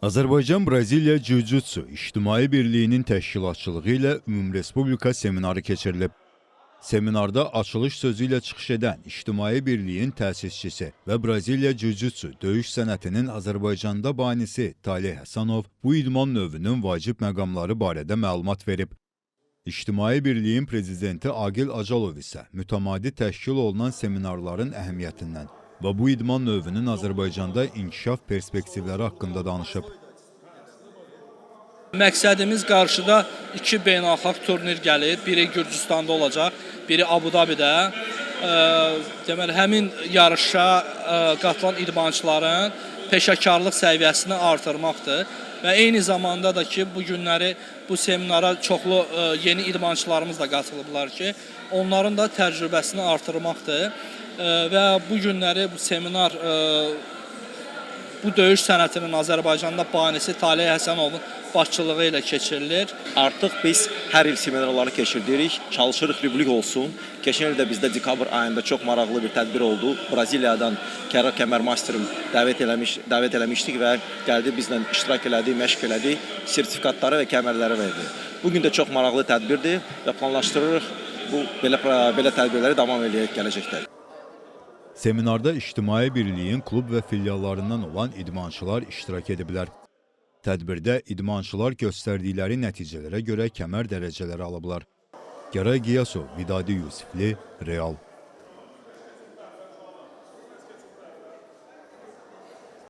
Azərbaycan-Braziliya Jiu-Jitsu İctimai Birliyinin təşkilatçılığı ilə ümumrespublika seminarı keçirilib. Seminarda açılış sözü ilə çıxış edən İctimai Birliyin təsisçisi və Braziliya Jiu-Jitsu döyüş sənətinin Azərbaycanda banisi Taleh Həsənov bu idman növünün vacib məqamları barədə məlumat verib. İctimai Birliyin prezidenti Agil Acalov isə mütəmadi təşkil olunan seminarların əhəmiyyətindən və bu idman növünün Azərbaycanda inkişaf perspektivləri haqqında danışıb. Məqsədimiz qarşıda iki beynəlxalq turnir gəlir. Biri Gürcüstanda olacaq, biri Abu Dhabidə. Deməli, həmin yarışa qatılan idmançıların peşəkarlıq səviyyəsini artırmaqdır. Və eyni zamanda da ki, bu günləri bu seminara çoxlu yeni idmançılarımız da qatılıblar ki, onların da təcrübəsini artırmaqdır. Və bu günləri bu seminar bu döyüş sənətinin Azərbaycanda banisi Taleh Həsənovun başçılığı ilə keçirilir. Artıq biz hər il seminarları keçirdirik, çalışırıq liblik olsun. Keçən il də bizdə dekabr ayında çox maraqlı bir tədbir oldu. Braziliyadan Kara Kəmər Masterim dəvət eləmişdik və gəldi bizlə iştirak elədi, məşq elədi, sertifikatları və kəmərləri verdi. Bugün də çox maraqlı tədbirdir və planlaşdırırıq bu belə tədbirləri davam edəcək gələcəkdə. Seminarda İctimai Birliyin klub və filiallarından olan idmançılar iştirak ediblər. Tədbirdə idmançılar göstərdikləri nəticələrə görə kəmər dərəcələri alıblar. Gəray Qiyasov, Vidadi Yusifli, Real.